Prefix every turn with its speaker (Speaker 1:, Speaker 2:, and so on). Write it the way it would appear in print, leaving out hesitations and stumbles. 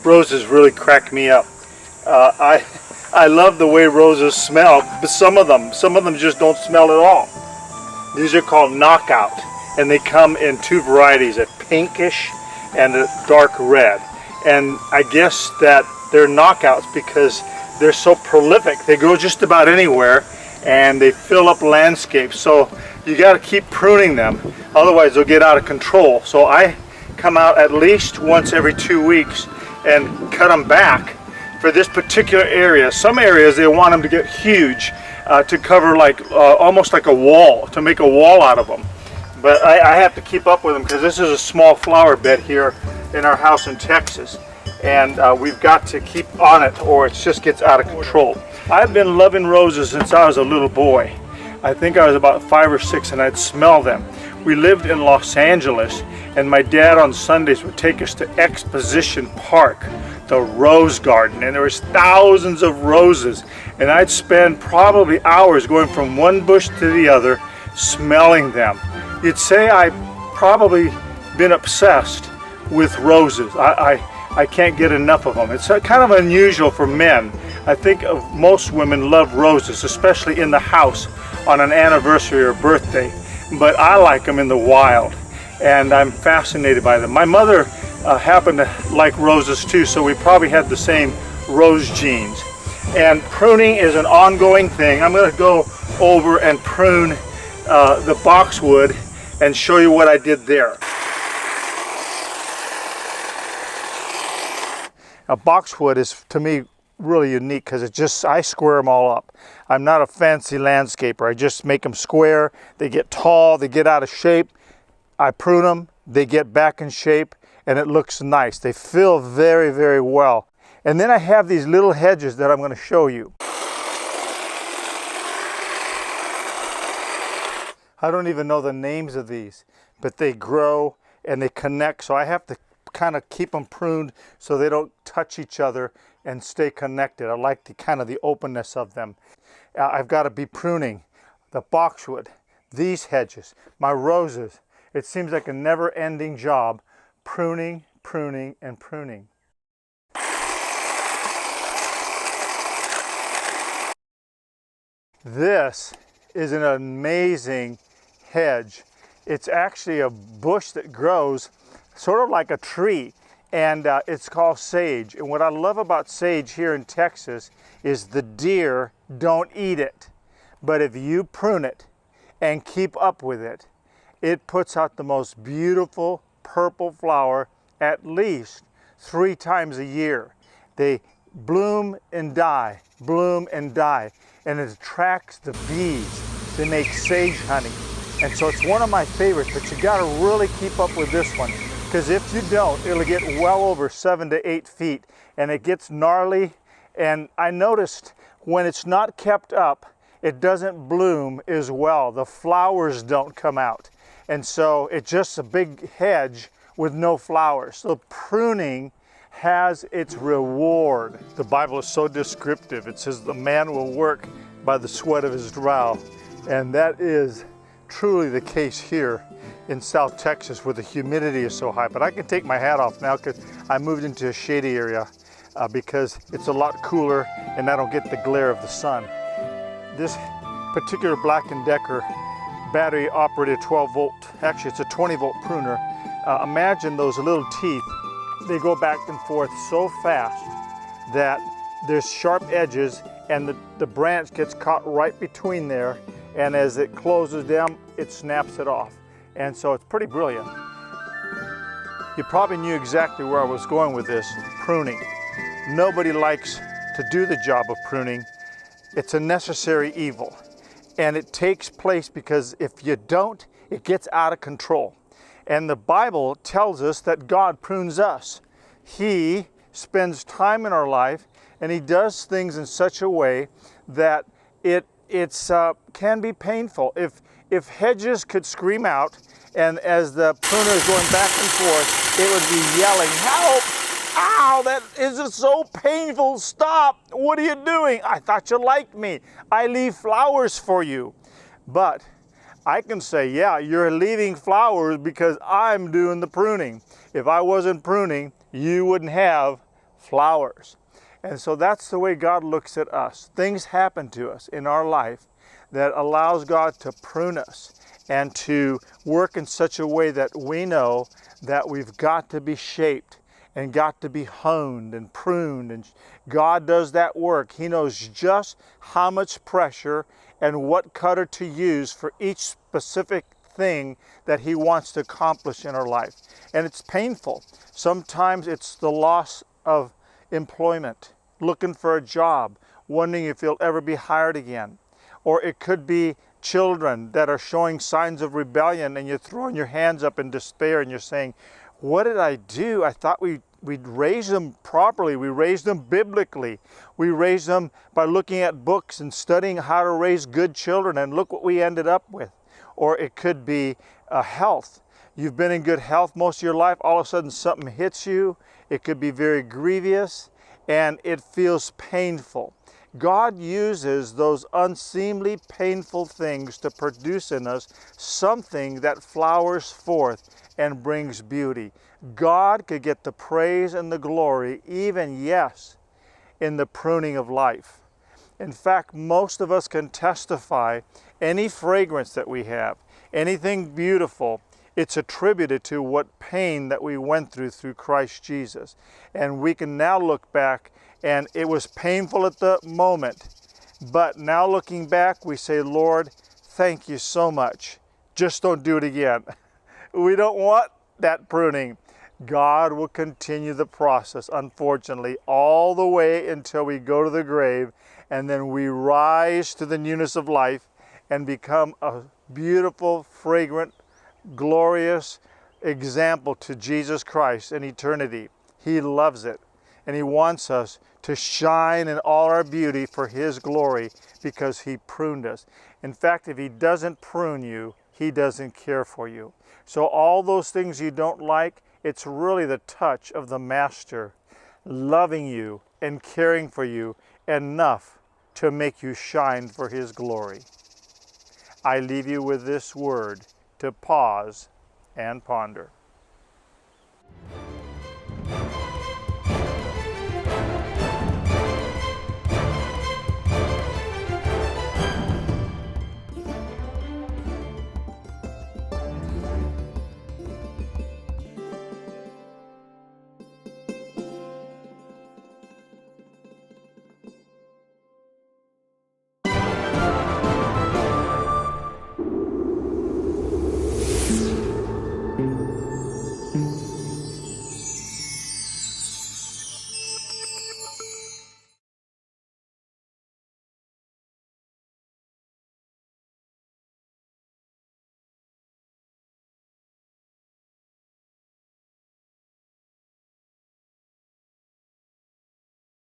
Speaker 1: Roses really crack me up. I love the way roses smell, but some of them just don't smell at all. These are called knockout, and they come in two varieties, a pinkish and a dark red. And I guess that they're knockouts because they're so prolific. They grow just about anywhere, and they fill up landscapes. So you got to keep pruning them, otherwise they'll get out of control. So I come out at least once every 2 weeks and cut them back for this particular area. Some areas they want them to get huge, to cover like almost like a wall, to make a wall out of them. But I have to keep up with them because this is a small flower bed here in our house in Texas, and we've got to keep on it or it just gets out of control. I've been loving roses since I was a little boy. I think I was about 5 or 6 and I'd smell them. We lived in Los Angeles, and my dad on Sundays would take us to Exposition Park, the rose garden, and there was thousands of roses, and I'd spend probably hours going from one bush to the other smelling them. You'd say I've probably been obsessed with roses. I can't get enough of them. It's kind of unusual for men. I think most women love roses, especially in the house on an anniversary or birthday, but I like them in the wild, and I'm fascinated by them. My mother happened to like roses too, so we probably had the same rose genes. And pruning is an ongoing thing. I'm going to go over and prune the boxwood and show you what I did there. Now, boxwood is, to me, really unique because I square them all up. I'm not a fancy landscaper. I just make them square. They get tall, they get out of shape. I prune them, they get back in shape, and it looks nice. They fill very, very well. And then I have these little hedges that I'm going to show you. I don't even know the names of these, but they grow and they connect, so I have to kind of keep them pruned so they don't touch each other and stay connected. I like the openness of them. I've got to be pruning the boxwood, these hedges, my roses. It seems like a never-ending job, pruning, pruning, and pruning. This is an amazing hedge. It's actually a bush that grows sort of like a tree, and it's called sage. And what I love about sage here in Texas is the deer don't eat it. But if you prune it and keep up with it, it puts out the most beautiful purple flower at least 3 times a year. They bloom and die, and it attracts the bees. They make sage honey. And so it's one of my favorites, but you gotta really keep up with this one, because if you don't, it'll get well over 7 to 8 feet, and it gets gnarly. And I noticed when it's not kept up, it doesn't bloom as well. The flowers don't come out. And so it's just a big hedge with no flowers. So pruning has its reward. The Bible is so descriptive. It says the man will work by the sweat of his brow. And that is truly the case here in South Texas where the humidity is so high. But I can take my hat off now because I moved into a shady area because it's a lot cooler and I don't get the glare of the sun. This particular Black & Decker battery operated 12 volt, actually it's a 20 volt pruner. Imagine those little teeth. They go back and forth so fast that there's sharp edges and the branch gets caught right between there, and as it closes down, it snaps it off. And so it's pretty brilliant. You probably knew exactly where I was going with this, pruning. Nobody likes to do the job of pruning. It's a necessary evil. And it takes place because if you don't, it gets out of control. And the Bible tells us that God prunes us. He spends time in our life and He does things in such a way that it can be painful. If hedges could scream out, and as the pruner is going back and forth, it would be yelling, "Help! Ow, that is so painful, stop! What are you doing? I thought you liked me. I leave flowers for you." But I can say, yeah, you're leaving flowers because I'm doing the pruning. If I wasn't pruning, you wouldn't have flowers. And so that's the way God looks at us. Things happen to us in our life that allows God to prune us and to work in such a way that we know that we've got to be shaped and got to be honed and pruned. And God does that work. He knows just how much pressure and what cutter to use for each specific thing that He wants to accomplish in our life. And it's painful. Sometimes it's the loss of employment, looking for a job, wondering if you'll ever be hired again. Or it could be children that are showing signs of rebellion and you're throwing your hands up in despair and you're saying, what did I do? I thought we'd raised them properly. We raised them biblically. We raised them by looking at books and studying how to raise good children, and look what we ended up with. Or it could be health. You've been in good health most of your life. All of a sudden something hits you. It could be very grievous and it feels painful. God uses those unseemly, painful things to produce in us something that flowers forth and brings beauty. God could get the praise and the glory, even, yes, in the pruning of life. In fact, most of us can testify any fragrance that we have, anything beautiful, it's attributed to what pain that we went through Christ Jesus. And we can now look back, and it was painful at the moment, but now looking back, we say, Lord, thank you so much. Just don't do it again. We don't want that pruning. God will continue the process, unfortunately, all the way until we go to the grave, and then we rise to the newness of life and become a beautiful, fragrant, glorious example to Jesus Christ in eternity. He loves it, and He wants us to shine in all our beauty for His glory because He pruned us. In fact, if He doesn't prune you, He doesn't care for you. So all those things you don't like, it's really the touch of the Master loving you and caring for you enough to make you shine for His glory. I leave you with this word to pause and ponder.